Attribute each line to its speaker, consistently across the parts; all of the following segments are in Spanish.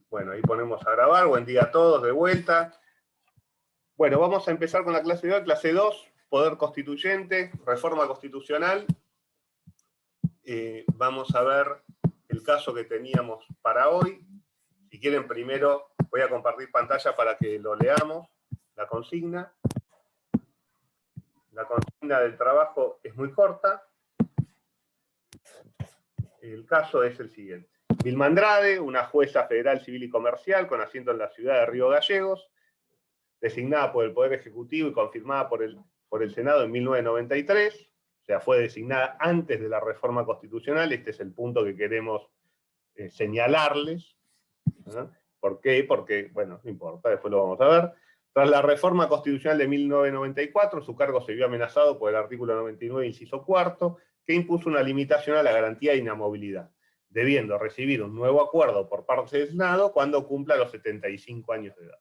Speaker 1: Bueno, ahí ponemos a grabar. Buen día a todos, de vuelta. Bueno, vamos a empezar con la clase de hoy. Clase 2, Poder Constituyente, Reforma Constitucional. Vamos a ver el caso que teníamos para hoy. Si quieren, primero voy a compartir pantalla para que lo leamos. La consigna. La consigna del trabajo es muy corta. El caso es el siguiente. Vilma Andrade, una jueza federal civil y comercial con asiento en la ciudad de Río Gallegos, designada por el Poder Ejecutivo y confirmada por el Senado en 1993, o sea, fue designada antes de la reforma constitucional. Este es el punto que queremos señalarles. ¿No? ¿Por qué? Porque, bueno, no importa, después lo vamos a ver. Tras la reforma constitucional de 1994, su cargo se vio amenazado por el artículo 99, inciso cuarto, que impuso una limitación a la garantía de inamovilidad, debiendo recibir un nuevo acuerdo por parte del Senado cuando cumpla los 75 años de edad.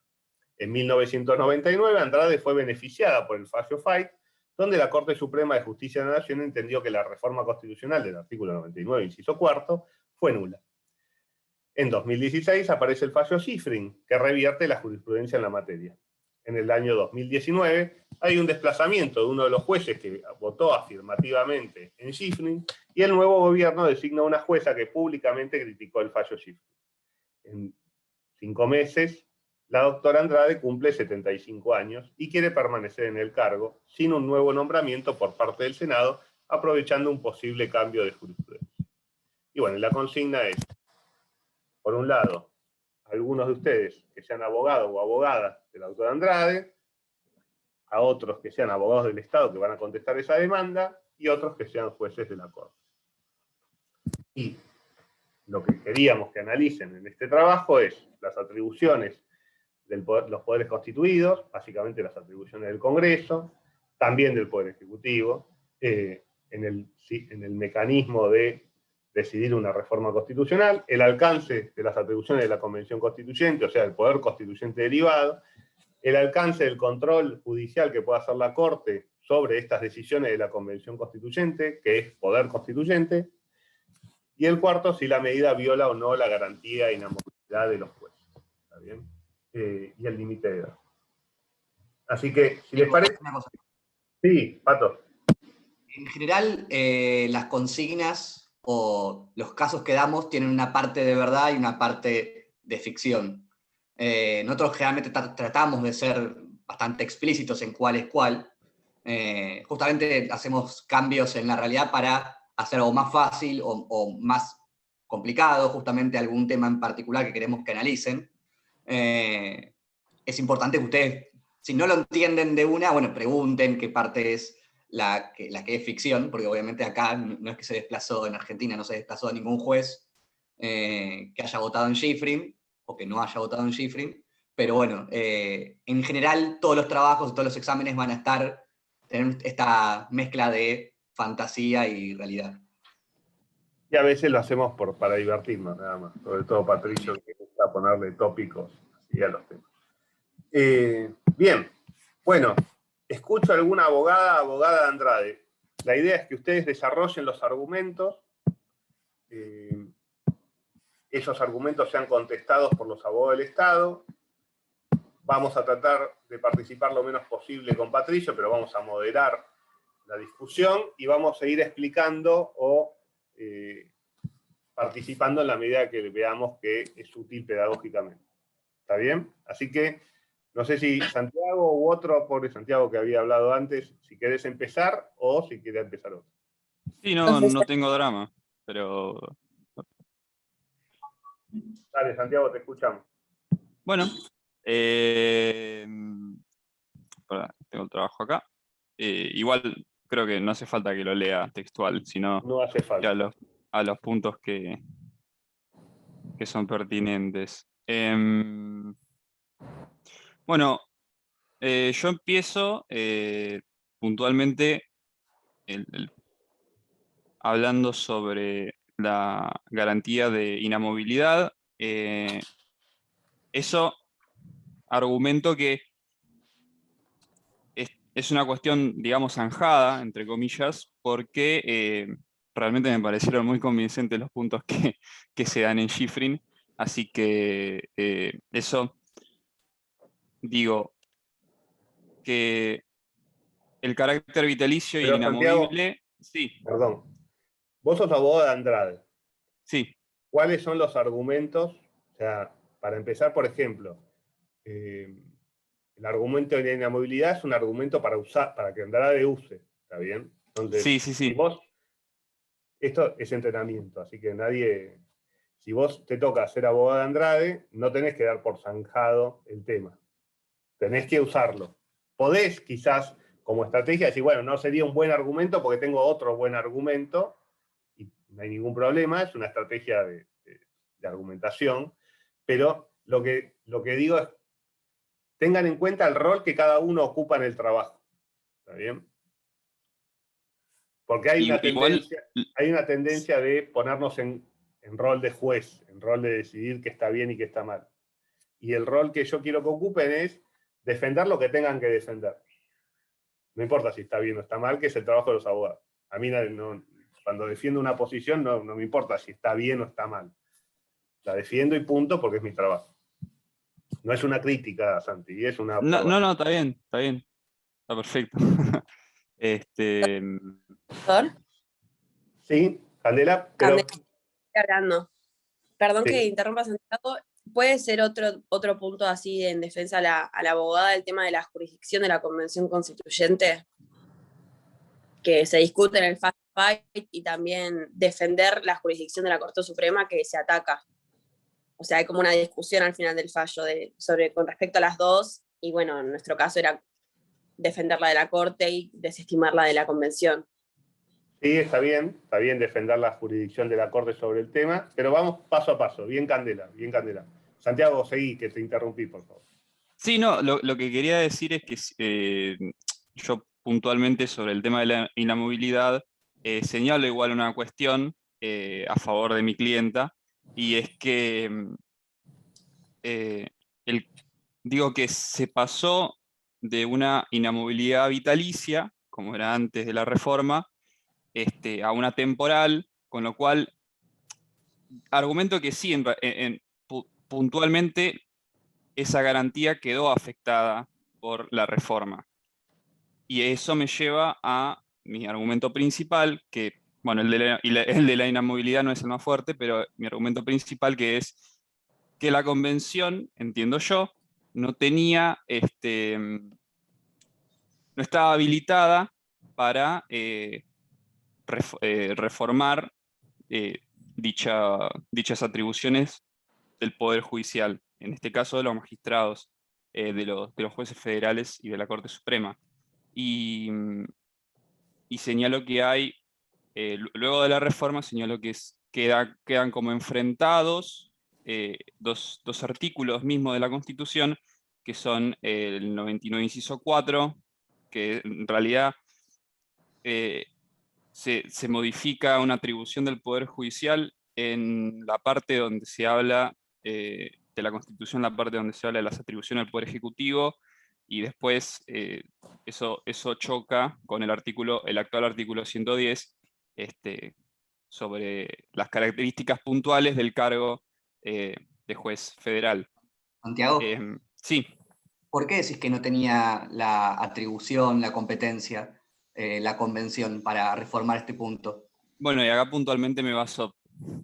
Speaker 1: En 1999, Andrade fue beneficiada por el fallo Fait, donde la Corte Suprema de Justicia de la Nación entendió que la reforma constitucional del artículo 99, inciso cuarto, fue nula. En 2016 aparece el fallo Schifrin, que revierte la jurisprudencia en la materia. En el año 2019 hay un desplazamiento de uno de los jueces que votó afirmativamente en Schifrin, y el nuevo gobierno designa una jueza que públicamente criticó el fallo Schifrin. En 5 meses, la doctora Andrade cumple 75 años y quiere permanecer en el cargo sin un nuevo nombramiento por parte del Senado, aprovechando un posible cambio de jurisprudencia. Y bueno, la consigna es, por un lado, algunos de ustedes que sean abogados o abogadas de la doctora Andrade, a otros que sean abogados del Estado que van a contestar esa demanda, y otros que sean jueces de la Corte. Y lo que queríamos que analicen en este trabajo es las atribuciones de los poderes constituidos, básicamente las atribuciones del Congreso, también del Poder Ejecutivo, en el mecanismo de decidir una reforma constitucional, el alcance de las atribuciones de la Convención Constituyente, o sea, el poder constituyente derivado, el alcance del control judicial que pueda hacer la Corte sobre estas decisiones de la Convención Constituyente, que es poder constituyente, y el cuarto, si la medida viola o no la garantía de inamovilidad de los jueces. ¿Está bien? Y el límite de edad. Así que, si les parece...
Speaker 2: Una cosa.
Speaker 1: Sí, Pato.
Speaker 2: En general, las consignas o los casos que damos tienen una parte de verdad y una parte de ficción. Nosotros generalmente tratamos de ser bastante explícitos en cuál es cuál. Justamente hacemos cambios en la realidad para hacer algo más fácil o más complicado, justamente algún tema en particular que queremos que analicen. Es importante que ustedes, si no lo entienden de una, bueno, pregunten qué parte es la que es ficción, porque obviamente acá no es que se desplazó, en Argentina no se desplazó a ningún juez que haya votado en Schifrin, o que no haya votado en Schifrin, pero bueno, en general todos los trabajos, todos los exámenes van a tener esta mezcla de fantasía y realidad.
Speaker 1: Y a veces lo hacemos para divertirnos, nada más. Sobre todo Patricio, que gusta ponerle tópicos así a los temas. Bien, bueno, escucho a alguna abogada de Andrade. La idea es que ustedes desarrollen los argumentos, esos argumentos sean contestados por los abogados del Estado. Vamos a tratar de participar lo menos posible con Patricio, pero vamos a moderar la discusión y vamos a ir explicando o participando en la medida que veamos que es útil pedagógicamente. ¿Está bien? Así que, no sé si Santiago u otro, pobre Santiago que había hablado antes, si querés empezar o si quiere empezar otro.
Speaker 3: Sí, no tengo drama, pero...
Speaker 1: Dale, Santiago, te escuchamos.
Speaker 3: Bueno, tengo el trabajo acá. Igual creo que no hace falta que lo lea textual, sino
Speaker 1: no hace falta.
Speaker 3: A los puntos que son pertinentes. Bueno, yo empiezo puntualmente hablando sobre la garantía de inamovilidad. Eso argumento que es una cuestión, digamos, zanjada, entre comillas, porque realmente me parecieron muy convincentes los puntos que se dan en Schifrin, Así que eso, digo, que el carácter vitalicio y el
Speaker 1: Pero Santiago,
Speaker 3: inamovible, sí,
Speaker 1: perdón, vos sos abogado de Andrade.
Speaker 3: sí,
Speaker 1: ¿Cuáles son los argumentos? O sea, para empezar, por ejemplo, el argumento de la inamovilidad es un argumento para usar, para que Andrade use, ¿está bien? Entonces,
Speaker 3: sí, sí,
Speaker 1: si
Speaker 3: sí.
Speaker 1: vos, esto es entrenamiento, así que nadie, si vos te toca ser abogado de Andrade, no tenés que dar por zanjado el tema. Tenés que usarlo. Podés quizás como estrategia decir, bueno, no sería un buen argumento porque tengo otro buen argumento, y no hay ningún problema, es una estrategia de argumentación, pero lo que digo es, tengan en cuenta el rol que cada uno ocupa en el trabajo. ¿Está bien? Porque
Speaker 3: Igual,
Speaker 1: hay una tendencia de ponernos en rol de juez, en rol de decidir qué está bien y qué está mal. Y el rol que yo quiero que ocupen es defender lo que tengan que defender. No importa si está bien o está mal, que es el trabajo de los abogados. A mí no, cuando defiendo una posición no me importa si está bien o está mal. La defiendo y punto porque es mi trabajo. No es una crítica, Santi, es una
Speaker 3: no, no,
Speaker 1: observación.
Speaker 3: no, está bien, está perfecto. Este,
Speaker 4: Doctor,
Speaker 1: Sí, Candela, pero
Speaker 4: Candela, cargando. Perdón que
Speaker 1: sí,
Speaker 4: interrumpa, Santiago. ¿Puede ser otro punto así en defensa a la abogada el tema de la jurisdicción de la Convención Constituyente que se discute en el Fast Fight y también defender la jurisdicción de la Corte Suprema que se ataca? O sea, hay como una discusión al final del fallo con respecto a las dos, y bueno, en nuestro caso era defender la de la Corte y desestimar la de la Convención.
Speaker 1: sí, está bien defender la jurisdicción de la Corte sobre el tema, pero vamos paso a paso, bien Candela, bien Candela. Santiago, seguí, que te interrumpí, por favor.
Speaker 3: sí, no, lo que quería decir es que yo puntualmente sobre el tema de la inamovilidad señalo igual una cuestión a favor de mi clienta, y es que eh, el, digo que se pasó de una inamovilidad vitalicia, como era antes de la reforma, a una temporal, con lo cual argumento que sí, puntualmente esa garantía quedó afectada por la reforma. Y eso me lleva a mi argumento principal, que, bueno, el de la inamovilidad no es el más fuerte, pero mi argumento principal, que es que la convención, entiendo yo, no tenía, no estaba habilitada para reformar eh, dichas atribuciones del Poder Judicial, en este caso de los magistrados, de los jueces federales y de la Corte Suprema. Y, y señalo que hay, luego de la reforma, señalo que quedan como enfrentados dos artículos mismos de la Constitución, que son el 99 inciso 4, que en realidad se modifica una atribución del Poder Judicial en la parte donde se habla de la Constitución, la parte donde se habla de las atribuciones del Poder Ejecutivo, y después eso choca con el actual artículo 110, sobre las características puntuales del cargo de juez federal.
Speaker 2: Santiago,
Speaker 3: Sí,
Speaker 2: ¿por qué decís que no tenía la atribución, la competencia, la convención para reformar este punto?
Speaker 3: bueno, y acá puntualmente me baso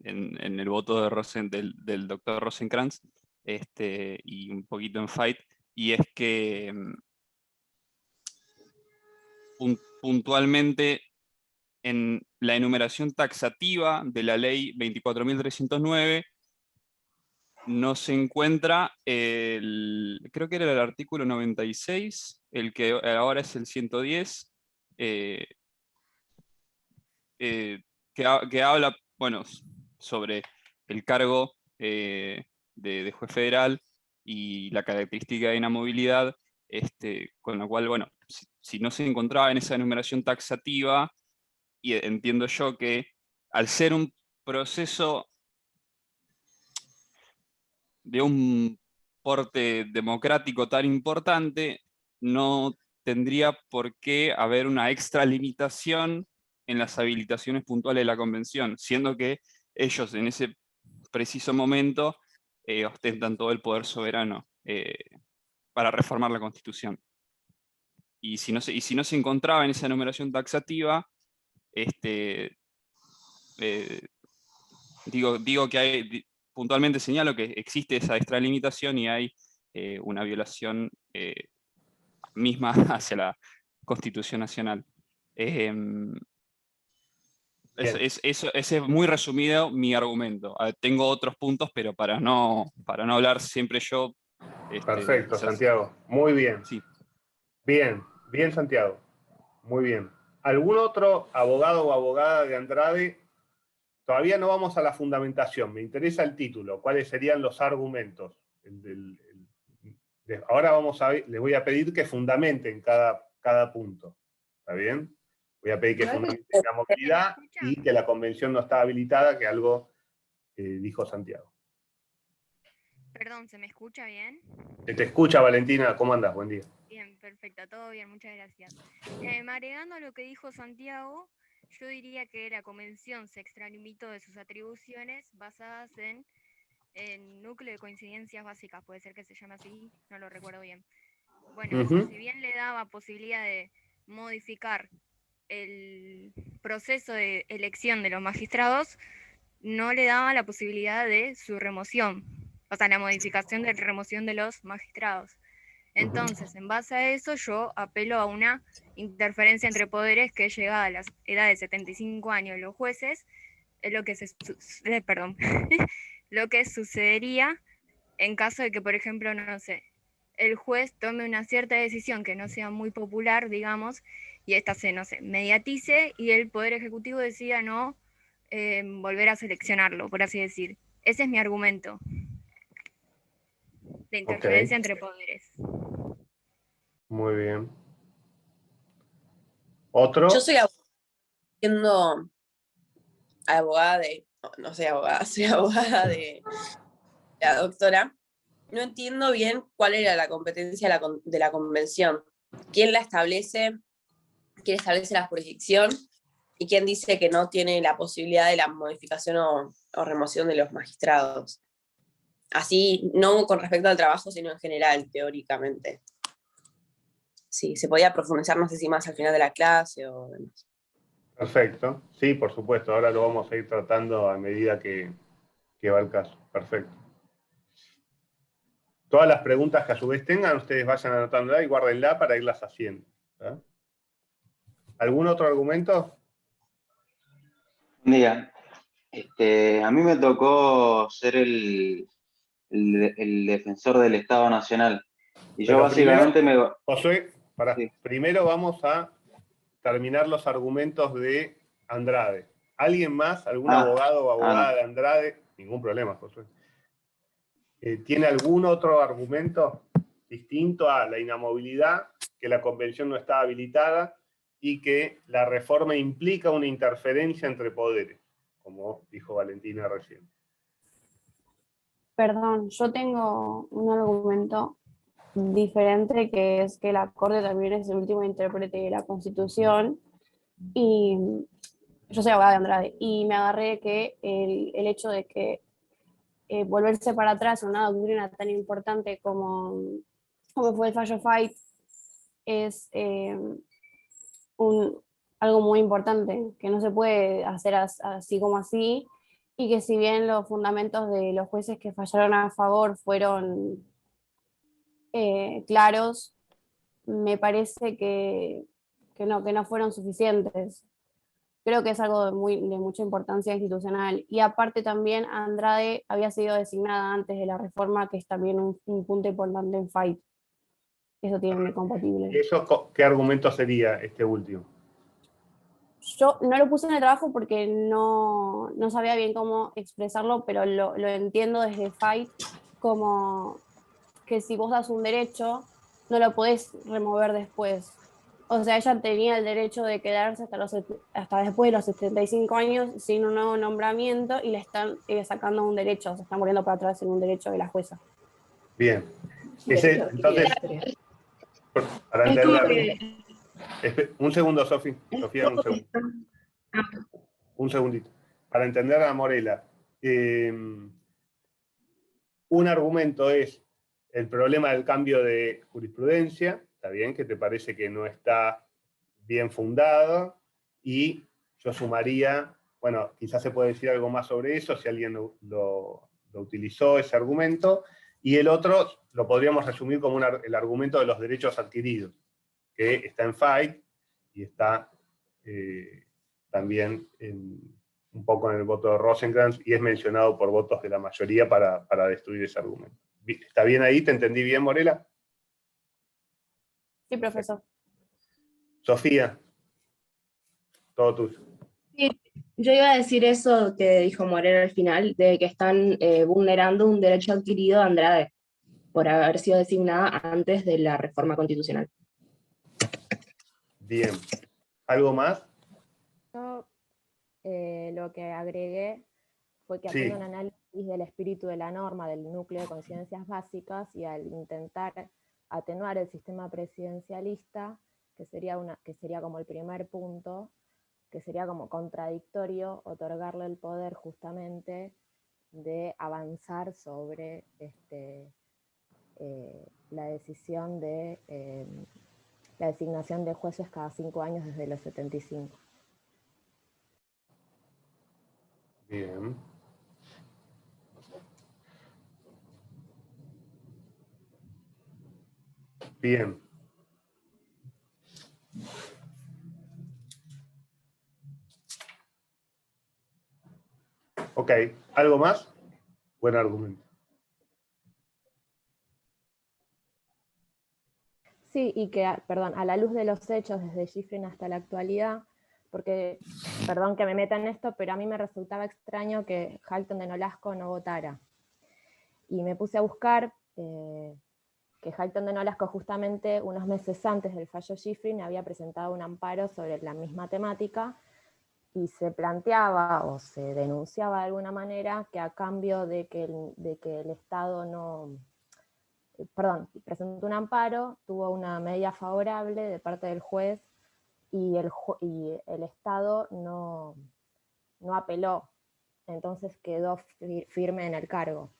Speaker 3: en el voto del doctor Rosenkrantz, y un poquito en Fight, y es que puntualmente en la enumeración taxativa de la ley 24.309 no se encuentra creo que era el artículo 96, el que ahora es el 110, eh, que habla, bueno, sobre el cargo de juez federal y la característica de inamovilidad, con lo cual, bueno, si no se encontraba en esa enumeración taxativa, y entiendo yo que al ser un proceso de un porte democrático tan importante, no tendría por qué haber una extralimitación en las habilitaciones puntuales de la convención, siendo que ellos en ese preciso momento ostentan todo el poder soberano para reformar la Constitución. Y si no se encontraba en esa enumeración taxativa, digo que hay, puntualmente señalo que existe esa extralimitación y hay una violación misma hacia la Constitución Nacional. Ese es muy resumido mi argumento. Tengo otros puntos, pero para no hablar siempre yo.
Speaker 1: Perfecto,
Speaker 3: quizás,
Speaker 1: Santiago. Muy bien.
Speaker 3: sí.
Speaker 1: Bien, bien, Santiago. Muy bien. ¿Algún otro abogado o abogada de Andrade? Todavía no vamos a la fundamentación. Me interesa el título. ¿Cuáles serían los argumentos? Ahora les voy a pedir que fundamenten cada punto. ¿Está bien? Voy a pedir que fundamenten la movilidad y que la convención no está habilitada, que algo dijo Santiago.
Speaker 5: Perdón, ¿se me escucha bien?
Speaker 1: Se te escucha, Valentina. ¿Cómo andas? Buen día.
Speaker 5: Bien, perfecto, todo bien, muchas gracias. Agregando a lo que dijo Santiago, yo diría que la convención se extralimitó de sus atribuciones basadas en núcleo de coincidencias básicas, puede ser que se llame así, no lo recuerdo bien. Bueno, si bien le daba posibilidad de modificar el proceso de elección de los magistrados, no le daba la posibilidad de su remoción, o sea, la modificación de remoción de los magistrados. Entonces, en base a eso, yo apelo a una interferencia entre poderes que llegada a la edad de 75 años los jueces, es lo que lo que sucedería en caso de que, por ejemplo, no sé, el juez tome una cierta decisión que no sea muy popular, digamos, y esta se, no sé, mediatice y el Poder Ejecutivo decida no volver a seleccionarlo, por así decir. Ese es mi argumento de interferencia entre poderes.
Speaker 1: Muy bien. ¿Otro?
Speaker 4: Yo soy siendo abogada de, no soy abogada, soy abogada de la doctora. No entiendo bien cuál era la competencia de la convención. ¿Quién la establece? ¿Quién establece la jurisdicción? ¿Y quién dice que no tiene la posibilidad de la modificación o remoción de los magistrados? Así, no con respecto al trabajo, sino en general, teóricamente. Sí, se podía profundizar, no sé si más al final de la clase o demás.
Speaker 1: Perfecto. Sí, por supuesto. Ahora lo vamos a ir tratando a medida que va el caso. Perfecto. Todas las preguntas que a su vez tengan, ustedes vayan anotándola y guárdenla para irlas haciendo. ¿Verdad? ¿Algún otro argumento?
Speaker 6: Buen día. A mí me tocó ser el defensor del Estado Nacional. Y yo
Speaker 1: Pero
Speaker 6: básicamente
Speaker 1: primero, Josué,
Speaker 6: Sí.
Speaker 1: primero vamos a terminar los argumentos de Andrade. ¿Alguien más? ¿Algún abogado o abogada
Speaker 6: no.
Speaker 1: de Andrade? Ningún problema, Josué. ¿Tiene algún otro argumento distinto a la inamovilidad, que la convención no está habilitada y que la reforma implica una interferencia entre poderes, como dijo Valentina recién?
Speaker 7: Perdón, yo tengo un argumento diferente, que es que la Corte también es el último intérprete de la Constitución, y yo soy abogada de Andrade, y me agarré que el hecho de que volverse para atrás en una doctrina tan importante como fue el fallo Fight es algo muy importante, que no se puede hacer así como así, y que si bien los fundamentos de los jueces que fallaron a favor fueron claros, me parece que no fueron suficientes. Creo que es algo de mucha importancia institucional. Y aparte también Andrade había sido designada antes de la reforma, que es también un punto importante en Fight. Eso tiene compatible.
Speaker 1: ¿Y eso qué argumento sería este último?
Speaker 7: Yo no lo puse en el trabajo porque no sabía bien cómo expresarlo, pero lo entiendo desde Fight como que si vos das un derecho, no lo podés remover después. O sea, ella tenía el derecho de quedarse hasta después de los 75 años sin un nuevo nombramiento, y le están sacando un derecho, se están volviendo para atrás en un derecho de la jueza.
Speaker 1: Bien. Entonces, para entenderlo. Un segundo, Sofía, un segundo. Un segundito. Para entender a Morela. un argumento es el problema del cambio de jurisprudencia, está bien, que te parece que no está bien fundado, y yo sumaría, bueno, quizás se puede decir algo más sobre eso, si alguien lo utilizó ese argumento, y el otro lo podríamos resumir como el argumento de los derechos adquiridos, que está en Fait y está también un poco en el voto de Rosencrantz, y es mencionado por votos de la mayoría para destruir ese argumento. ¿Está bien ahí? ¿Te entendí bien, Morela?
Speaker 7: Sí, profesor.
Speaker 1: Sofía, todo tuyo.
Speaker 8: Sí, yo iba a decir eso que dijo Moreno al final, de que están vulnerando un derecho adquirido a Andrade por haber sido designada antes de la reforma constitucional.
Speaker 1: Bien. ¿Algo más?
Speaker 9: Yo lo que agregué fue que
Speaker 1: Sí.
Speaker 9: haciendo un análisis del espíritu de la norma, del núcleo de conciencias básicas, y al intentar atenuar el sistema presidencialista, que sería como el primer punto, que sería como contradictorio otorgarle el poder justamente de avanzar sobre la decisión de la designación de jueces cada 5 años desde los 75.
Speaker 1: Bien. Bien. Ok, ¿algo más? Buen argumento.
Speaker 9: Sí, y que, perdón, a la luz de los hechos desde Schifrin hasta la actualidad, porque, perdón que me meta en esto, pero a mí me resultaba extraño que Halton de Nolasco no votara. Y me puse a buscar que Halton de Nolasco justamente unos meses antes del fallo Schifrin había presentado un amparo sobre la misma temática, y se planteaba o se denunciaba de alguna manera que a cambio de que el Estado no... Perdón, presentó un amparo, tuvo una medida favorable de parte del juez, y el Estado no apeló, entonces quedó firme en el cargo.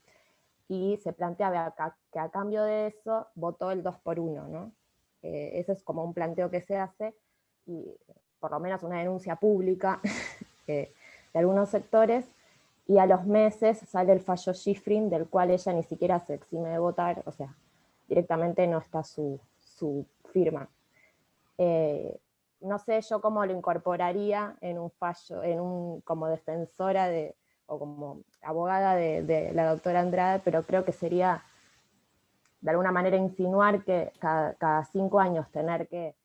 Speaker 9: Y se planteaba que a cambio de eso votó el 2-1, ¿no? Ese es como un planteo que se hace, y por lo menos una denuncia pública de algunos sectores, y a los meses sale el fallo Schifrin, del cual ella ni siquiera se exime de votar, o sea, directamente no está su firma. No sé yo cómo lo incorporaría en un fallo, como defensora o como abogada de la doctora Andrade, pero creo que sería de alguna manera insinuar que cada 5 años tener que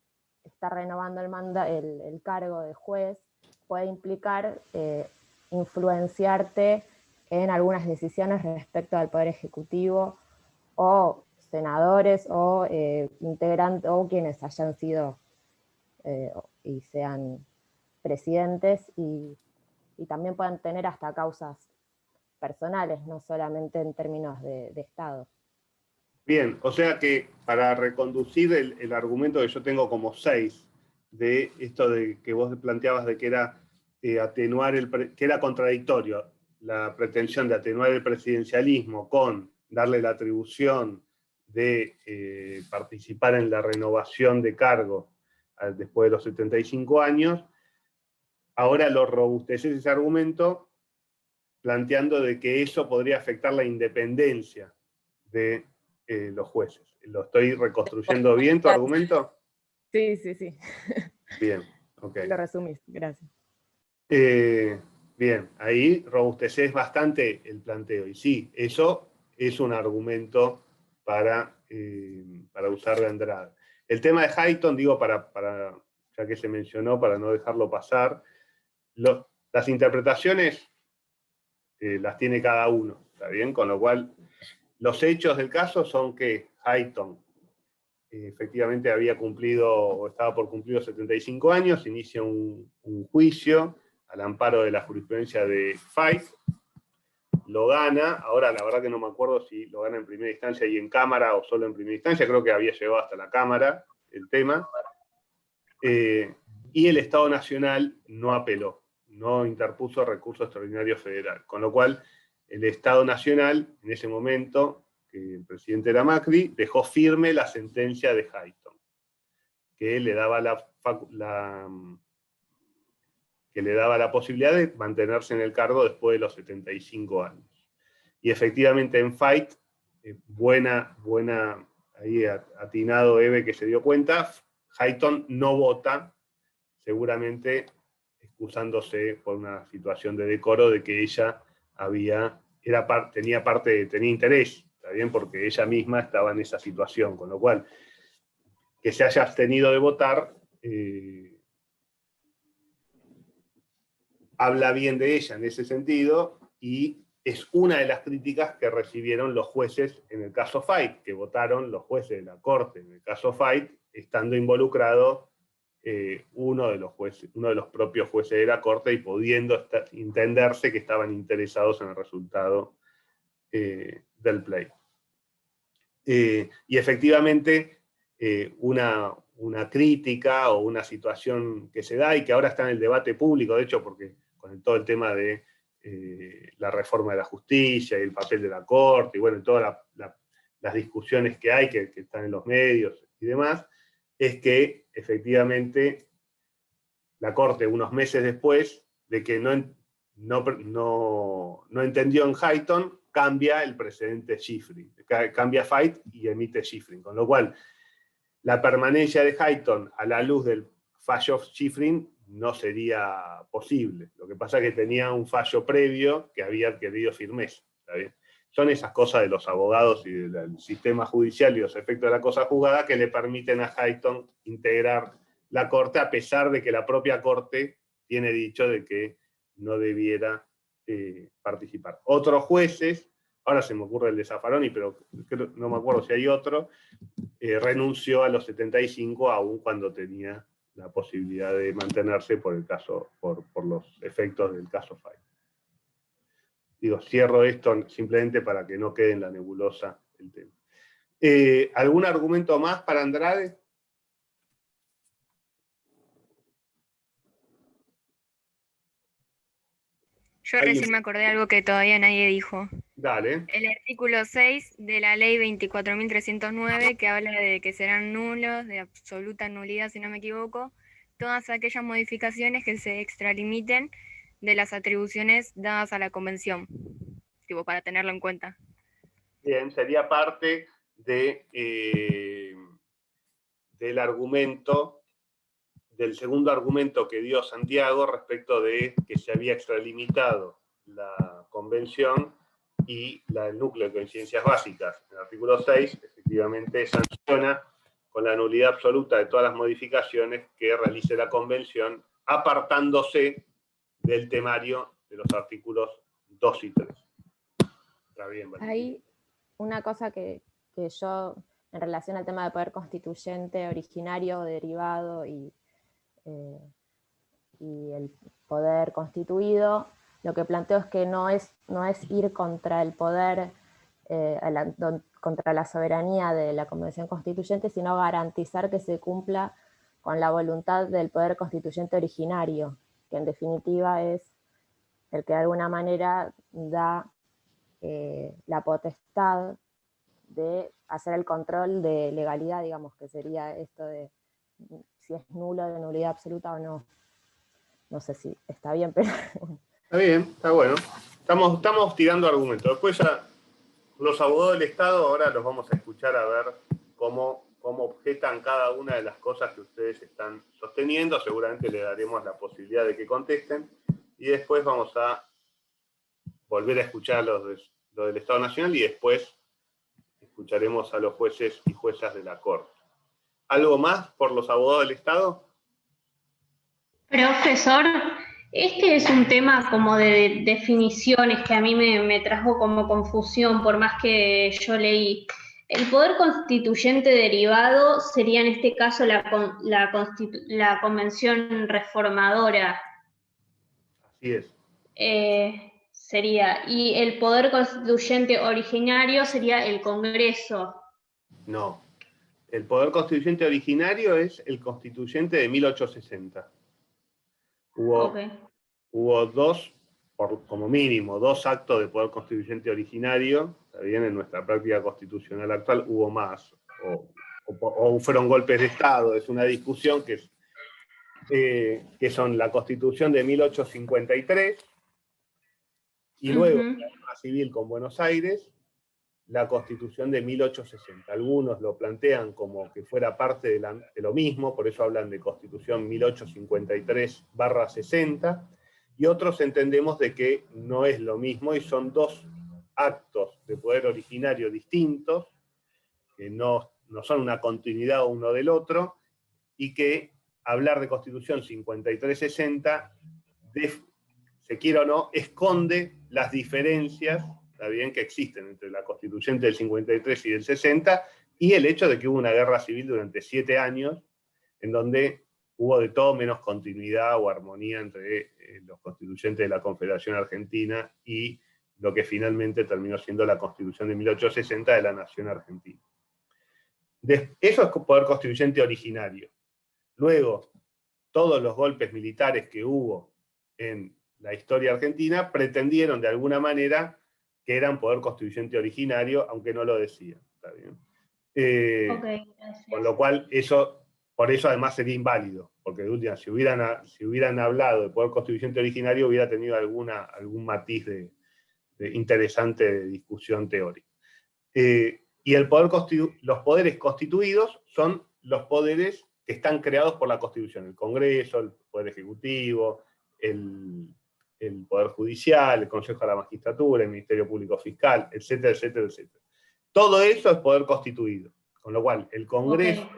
Speaker 9: estar renovando el cargo de juez puede implicar influenciarte en algunas decisiones respecto al Poder Ejecutivo, o senadores, o integrantes, o quienes hayan sido y sean presidentes, y también puedan tener hasta causas personales, no solamente en términos de Estado.
Speaker 1: Bien, o sea que para reconducir el argumento que yo tengo como 6, de esto de que vos planteabas de que era atenuar que era contradictorio la pretensión de atenuar el presidencialismo con darle la atribución de participar en la renovación de cargo después de los 75 años, ahora lo robusteces ese argumento planteando de que eso podría afectar la independencia de los jueces. ¿Lo estoy reconstruyendo bien tu argumento?
Speaker 9: Sí, sí, sí.
Speaker 1: Bien, ok.
Speaker 9: Lo resumís, gracias.
Speaker 1: Bien, ahí robusteces bastante el planteo. Y sí, eso es un argumento para usar de Andrade. El tema de Hayton, digo, ya que se mencionó, para no dejarlo pasar, las interpretaciones las tiene cada uno, ¿está bien? Con lo cual, los hechos del caso son que Hayton efectivamente había cumplido, o estaba por cumplir los 75 años, inicia un juicio al amparo de la jurisprudencia de Fait, lo gana, ahora la verdad que no me acuerdo si lo gana en primera instancia y en Cámara, o solo en primera instancia, creo que había llegado hasta la Cámara el tema, y el Estado Nacional no apeló, no interpuso recurso extraordinario federal, con lo cual el Estado Nacional, en ese momento, que el presidente era Macri, dejó firme la sentencia de Hayton, que le daba la posibilidad de mantenerse en el cargo después de los 75 años. Y efectivamente en Fight, buena, ahí atinado Eve que se dio cuenta, Hayton no vota, seguramente excusándose por una situación de decoro de que ella tenía interés, ¿está bien? Porque ella misma estaba en esa situación, con lo cual, que se haya abstenido de votar, habla bien de ella en ese sentido, y es una de las críticas que recibieron los jueces en el caso Fight, que votaron los jueces de la Corte en el caso Fight, estando involucrado uno de los propios jueces de la Corte y pudiendo entenderse que estaban interesados en el resultado del play. Y efectivamente, una crítica o una situación que se da y que ahora está en el debate público, de hecho, porque con todo el tema de la reforma de la justicia y el papel de la Corte, y bueno, todas las discusiones que hay, que están en los medios y demás, es que efectivamente la Corte, unos meses después de que no entendió en Hayton, cambia el precedente Schifrin, cambia Fight y emite Schifrin, con lo cual la permanencia de Hayton a la luz del fallo Schifrin no sería posible. Lo que pasa es que tenía un fallo previo que había adquirido firmeza. ¿Está bien? Son esas cosas de los abogados y del sistema judicial y los efectos de la cosa juzgada que le permiten a Hayton integrar la Corte, a pesar de que la propia Corte tiene dicho de que no debiera participar. Otros jueces, ahora se me ocurre el de Zaffaroni, pero no me acuerdo si hay otro, renunció a los 75 aún cuando tenía la posibilidad de mantenerse por los efectos del caso Fight. Digo, cierro esto simplemente para que no quede en la nebulosa el tema. ¿Algún argumento más para Andrade?
Speaker 5: Yo recién me acordé de algo que todavía nadie dijo.
Speaker 1: Dale.
Speaker 5: El artículo 6 de la ley 24.309, que habla de que serán nulos, de absoluta nulidad, si no me equivoco, todas aquellas modificaciones que se extralimiten de las atribuciones dadas a la Convención, tipo, para tenerlo en cuenta.
Speaker 1: Bien, sería parte del argumento, del segundo argumento que dio Santiago respecto de que se había extralimitado la Convención y el núcleo de coincidencias básicas. El artículo 6 efectivamente sanciona con la nulidad absoluta de todas las modificaciones que realice la Convención, apartándose del temario de los artículos 2 y 3. Está bien, Valentina.
Speaker 9: Hay una cosa que yo, en relación al tema de poder constituyente, originario, derivado y el poder constituido, lo que planteo es que no es ir contra el poder, contra la soberanía de la Convención Constituyente, sino garantizar que se cumpla con la voluntad del poder constituyente originario, que en definitiva es el que de alguna manera da la potestad de hacer el control de legalidad, digamos, que sería esto de si es nulo, de nulidad absoluta o no. No sé si está bien, pero...
Speaker 1: Está bien, está bueno. Estamos tirando argumentos. Después ya los abogados del Estado ahora los vamos a escuchar a ver cómo objetan cada una de las cosas que ustedes están sosteniendo. Seguramente le daremos la posibilidad de que contesten. Y después vamos a volver a escuchar lo del Estado Nacional y después escucharemos a los jueces y juezas de la Corte. ¿Algo más por los abogados del Estado?
Speaker 10: Profesor, este es un tema como de definiciones que a mí me trajo como confusión, por más que yo leí. El poder constituyente derivado sería en este caso la Convención Reformadora.
Speaker 1: Así es.
Speaker 10: Sería, y el poder constituyente originario sería el Congreso.
Speaker 1: No. El poder constituyente originario es el constituyente de 1860. Hubo dos como mínimo 2 actos de poder constituyente originario, está bien, en nuestra práctica constitucional actual hubo más, o fueron golpes de Estado, es una discusión que son la Constitución de 1853, y luego la guerra civil con Buenos Aires, la Constitución de 1860. Algunos lo plantean como que fuera parte de lo mismo, por eso hablan de Constitución 1853/60, y otros entendemos de que no es lo mismo, y son 2 actos de poder originario distintos, que no son una continuidad uno del otro, y que hablar de Constitución 53/60, se quiera o no, esconde las diferencias, está bien, que existen entre la constituyente del 53 y del 60, y el hecho de que hubo una guerra civil durante 7 años, en donde hubo de todo menos continuidad o armonía entre los constituyentes de la Confederación Argentina y lo que finalmente terminó siendo la Constitución de 1860 de la Nación Argentina. Eso es poder constituyente originario. Luego, todos los golpes militares que hubo en la historia argentina pretendieron de alguna manera que eran poder constituyente originario, aunque no lo decían. ¿Está bien? Con lo cual, por eso además sería inválido, porque de última, si hubieran hablado de poder constituyente originario, hubiera tenido algún matiz interesante de discusión teórica. Y los poderes constituidos son los poderes que están creados por la Constitución: el Congreso, el Poder Ejecutivo, el Poder Judicial, el Consejo de la Magistratura, el Ministerio Público Fiscal, etcétera, etcétera, etcétera. Todo eso es poder constituido, con lo cual el Congreso,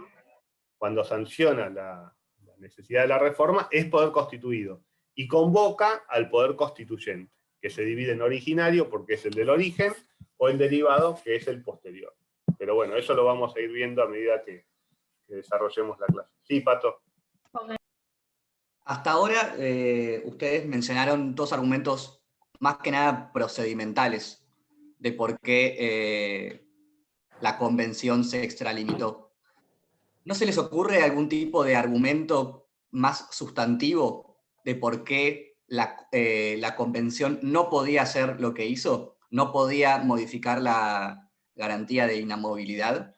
Speaker 1: cuando sanciona la necesidad de la reforma, es poder constituido, y convoca al poder constituyente, que se divide en originario, porque es el del origen, o el derivado, que es el posterior. Pero bueno, eso lo vamos a ir viendo a medida que desarrollemos la clase. Sí, Pato.
Speaker 2: Hasta ahora ustedes mencionaron 2 argumentos más que nada procedimentales de por qué la convención se extralimitó. ¿No se les ocurre algún tipo de argumento más sustantivo de por qué la convención no podía hacer lo que hizo? ¿No podía modificar la garantía de inamovilidad?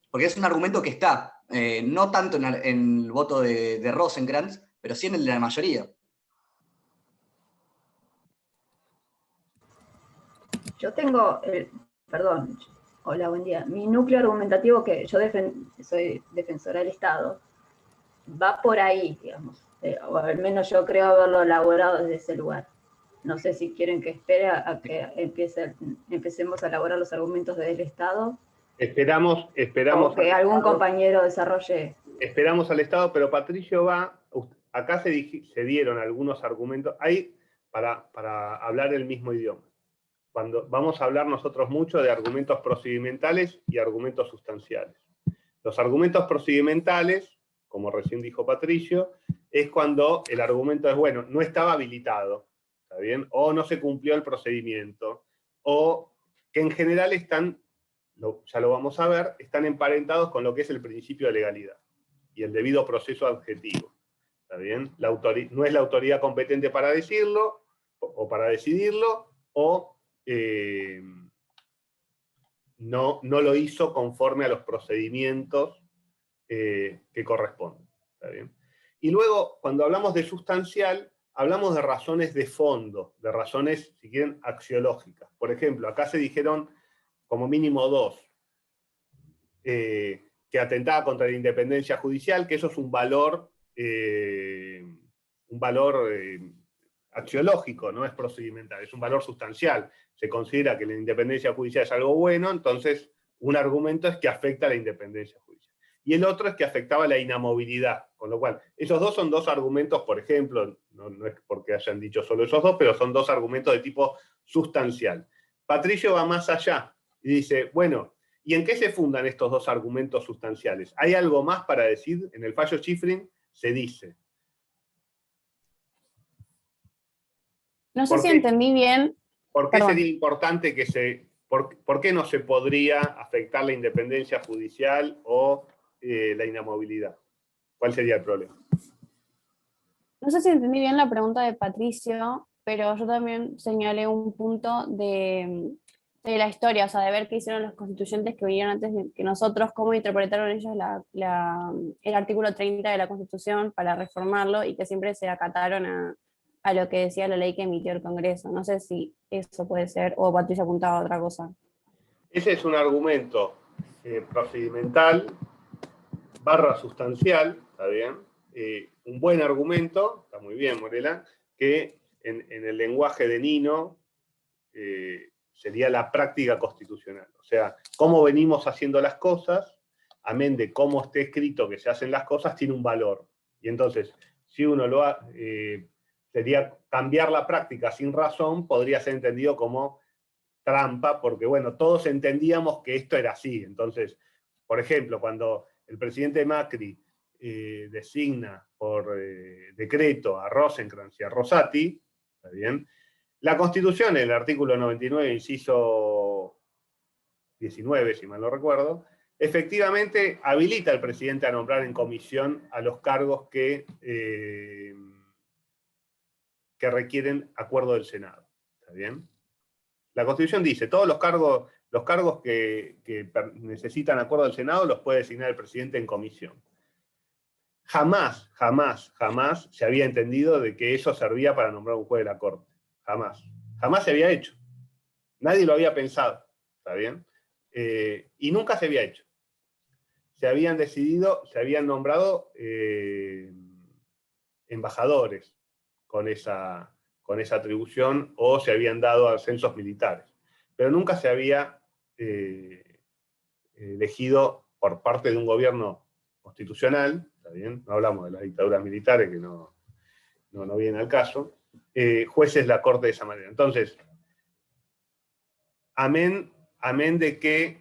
Speaker 2: Porque es un argumento que está, no tanto en el voto de Rosenkrantz, pero sí en el de la mayoría.
Speaker 11: Yo tengo, perdón, hola, buen día. Mi núcleo argumentativo, que yo soy defensora del Estado, va por ahí, digamos. O al menos yo creo haberlo elaborado desde ese lugar. No sé si quieren que espere a que empecemos a elaborar los argumentos del Estado.
Speaker 1: Esperamos.
Speaker 11: O que algún compañero desarrolle.
Speaker 1: Esperamos al Estado, pero Patricio acá se dieron algunos argumentos, ahí para hablar el mismo idioma. Vamos a hablar nosotros mucho de argumentos procedimentales y argumentos sustanciales. Los argumentos procedimentales, como recién dijo Patricio, es cuando el argumento es, bueno, no estaba habilitado, ¿está bien? O no se cumplió el procedimiento, o que en general ya lo vamos a ver, están emparentados con lo que es el principio de legalidad y el debido proceso adjetivo. ¿Está bien? No es la autoridad competente para decirlo, o para decidirlo, o no lo hizo conforme a los procedimientos que corresponden. ¿Está bien? Y luego, cuando hablamos de sustancial, hablamos de razones de fondo, de razones, si quieren, axiológicas. Por ejemplo, acá se dijeron como mínimo 2, que atentaba contra la independencia judicial, que eso es un valor axiológico, no es procedimental, es un valor sustancial. Se considera que la independencia judicial es algo bueno, entonces un argumento es que afecta a la independencia judicial. Y el otro es que afectaba la inamovilidad, con lo cual, esos 2 son 2 argumentos, por ejemplo, no es porque hayan dicho solo esos 2, pero son 2 argumentos de tipo sustancial. Patricio va más allá y dice, bueno, ¿y en qué se fundan estos 2 argumentos sustanciales? ¿Hay algo más para decir? En el fallo Schifrin se dice.
Speaker 7: No sé si entendí bien.
Speaker 1: ¿Por qué sería importante por qué no se podría afectar la independencia judicial o la inamovilidad? ¿Cuál sería el problema?
Speaker 7: No sé si entendí bien la pregunta de Patricio, pero yo también señalé un punto de la historia, o sea, de ver qué hicieron los constituyentes que vinieron antes que nosotros, cómo interpretaron ellos el artículo 30 de la Constitución para reformarlo y que siempre se acataron a lo que decía la ley que emitió el Congreso. No sé si eso puede ser, o Patricia apuntaba a otra cosa.
Speaker 1: Ese es un argumento procedimental / sustancial, ¿está bien? Un buen argumento, está muy bien, Morela, que en el lenguaje de Nino sería la práctica constitucional. O sea, cómo venimos haciendo las cosas, amén de cómo esté escrito que se hacen las cosas, tiene un valor. Y entonces, si uno sería cambiar la práctica sin razón, podría ser entendido como trampa, porque bueno, todos entendíamos que esto era así. Entonces, por ejemplo, cuando el presidente Macri designa por decreto a Rosenkrantz y a Rosati, ¿está bien? La Constitución, en el artículo 99, inciso 19, si mal no recuerdo, efectivamente habilita al presidente a nombrar en comisión a los cargos que requieren acuerdo del Senado. ¿Está bien? La Constitución dice, todos los cargos que necesitan acuerdo del Senado los puede designar el presidente en comisión. Jamás se había entendido de que eso servía para nombrar un juez de la Corte. Jamás se había hecho. Nadie lo había pensado, ¿está bien? Y nunca se había hecho. Se habían nombrado embajadores con esa atribución, o se habían dado ascensos militares. Pero nunca se había elegido por parte de un gobierno constitucional, ¿está bien? No hablamos de las dictaduras militares, que no viene al caso, jueces la Corte de esa manera. Entonces, amén de que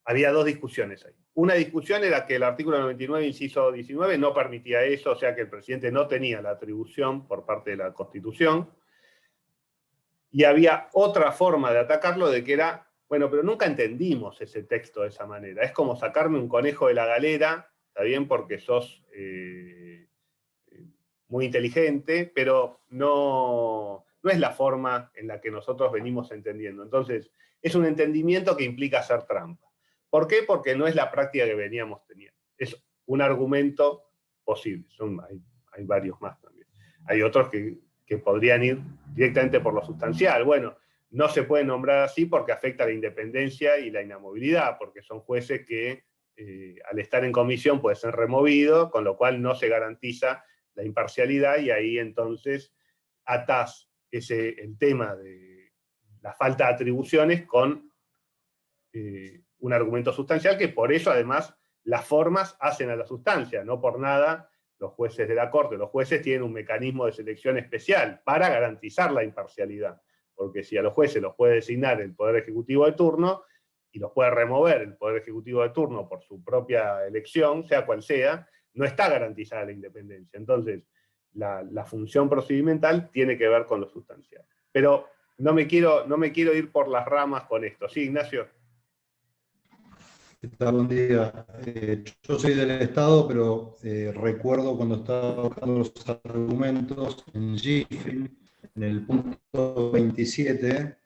Speaker 1: había dos discusiones ahí. Una discusión era que el artículo 99, inciso 19, no permitía eso, o sea que el presidente no tenía la atribución por parte de la Constitución, y había otra forma de atacarlo, de que era, bueno, pero nunca entendimos ese texto de esa manera. Es como sacarme un conejo de la galera, está bien, porque sos muy inteligente, pero no es la forma en la que nosotros venimos entendiendo. Entonces, es un entendimiento que implica hacer trampa. ¿Por qué? Porque no es la práctica que veníamos teniendo. Es un argumento posible. Hay varios más también. Hay otros que podrían ir directamente por lo sustancial. Bueno, no se puede nombrar así porque afecta a la independencia y la inamovilidad, porque son jueces que al estar en comisión pueden ser removidos, con lo cual no se garantiza la imparcialidad, y ahí entonces atás el tema de la falta de atribuciones con un argumento sustancial, que por eso además las formas hacen a la sustancia. No por nada los jueces de la Corte, los jueces tienen un mecanismo de selección especial para garantizar la imparcialidad, porque si a los jueces los puede designar el Poder Ejecutivo de turno, y los puede remover el Poder Ejecutivo de turno por su propia elección, sea cual sea, no está garantizada la independencia. Entonces, la función procedimental tiene que ver con lo sustancial. Pero no me quiero ir por las ramas con esto. Sí, Ignacio.
Speaker 12: ¿Qué tal? Buen día. Yo soy del Estado, pero recuerdo cuando estaba buscando los argumentos en GIFRIN, en el punto 27,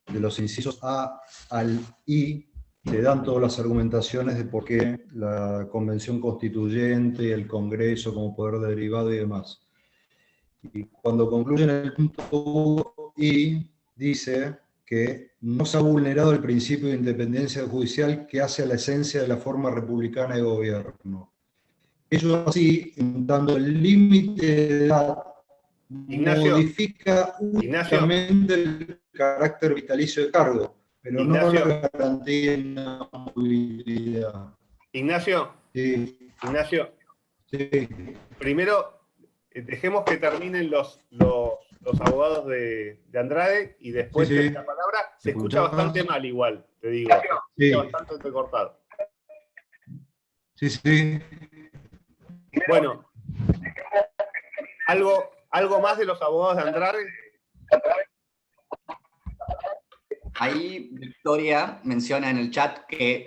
Speaker 12: de los incisos A al I, te dan todas las argumentaciones de por qué la Convención Constituyente, el Congreso como poder derivado y demás. Y cuando concluyen el punto I, dice que no se ha vulnerado el principio de independencia judicial que hace a la esencia de la forma republicana de gobierno. Ello así, dando el límite de edad,
Speaker 1: Ignacio,
Speaker 12: modifica únicamente el carácter vitalicio del cargo, pero
Speaker 1: Ignacio,
Speaker 12: no la garantía de la movilidad.
Speaker 1: Ignacio,
Speaker 12: Sí.
Speaker 1: Ignacio,
Speaker 12: Sí.
Speaker 1: primero dejemos que terminen los abogados de Andrade, y después
Speaker 12: Sí, sí.
Speaker 1: la palabra. Se
Speaker 12: ¿Me
Speaker 1: escucha
Speaker 12: escuchás?
Speaker 1: bastante mal igual, te digo.
Speaker 12: Sí.
Speaker 1: Se escucha bastante entrecortado.
Speaker 12: Sí, sí.
Speaker 1: Bueno, ¿algo más de los abogados de Andrade?
Speaker 2: Ahí Victoria menciona en el chat que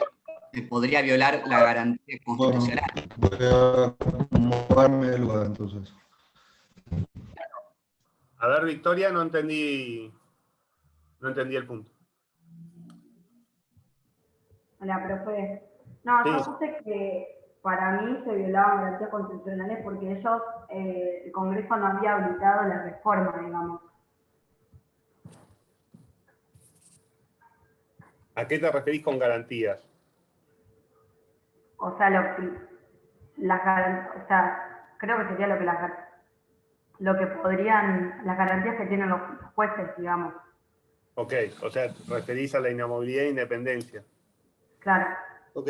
Speaker 2: se podría violar la garantía constitucional.
Speaker 12: Voy a acomodarme el lugar entonces.
Speaker 1: A ver, Victoria, no entendí el punto.
Speaker 13: Hola, profe. No, yo
Speaker 1: Sí.
Speaker 13: puse que para mí se violaban garantías constitucionales porque ellos, el Congreso no había habilitado la reforma, digamos.
Speaker 1: ¿A qué te referís con garantías?
Speaker 13: O sea, o sea, creo que sería lo que podrían, las garantías que tienen los jueces, digamos.
Speaker 1: Ok, o sea, te referís a la inamovilidad e independencia.
Speaker 13: Claro.
Speaker 1: Ok.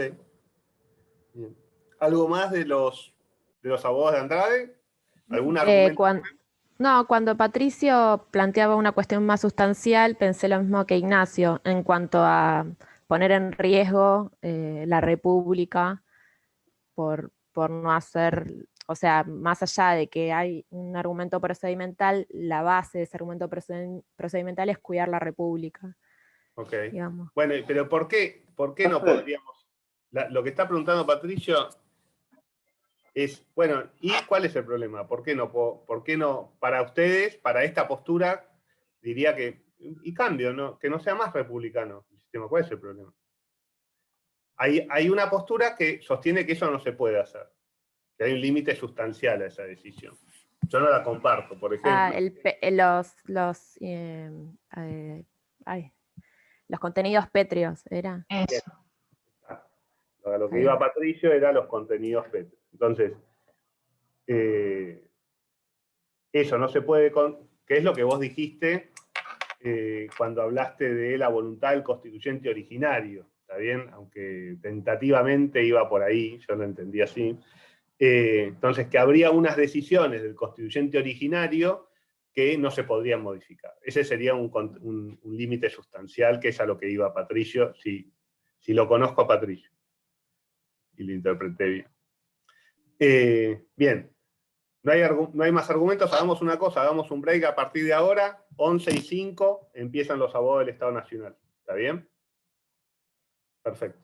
Speaker 1: Bien. ¿Algo más de los abogados de Andrade? ¿Algún argumento?
Speaker 9: No, cuando Patricio planteaba una cuestión más sustancial, pensé lo mismo que Ignacio en cuanto a poner en riesgo la República por no hacer, o sea, más allá de que hay un argumento procedimental, la base de ese argumento procedimental es cuidar la República.
Speaker 1: Ok.
Speaker 9: Digamos.
Speaker 1: Bueno, pero ¿por qué no podríamos? Lo que está preguntando Patricio es, bueno, ¿y cuál es el problema? ¿Por qué no, para ustedes, para esta postura, diría que, y cambio, ¿no? Que no sea más republicano el sistema? ¿Cuál es el problema? Hay una postura que sostiene que eso no se puede hacer, que hay un límite sustancial a esa decisión. Yo no la comparto, por ejemplo.
Speaker 9: Los contenidos pétreos, ¿era?
Speaker 10: Eso.
Speaker 1: A lo que iba Patricio era los contenidos pétreos. Entonces, eso no se puede, que es lo que vos dijiste cuando hablaste de la voluntad del constituyente originario, ¿está bien? Aunque tentativamente iba por ahí, yo lo entendí así. Entonces, que habría unas decisiones del constituyente originario que no se podrían modificar. Ese sería un límite sustancial, que es a lo que iba Patricio, si lo conozco a Patricio. Y lo interpreté bien. Bien. No hay más argumentos, hagamos una cosa, hagamos un break a partir de ahora, 11:05, empiezan los abogados del Estado Nacional. ¿Está bien? Perfecto.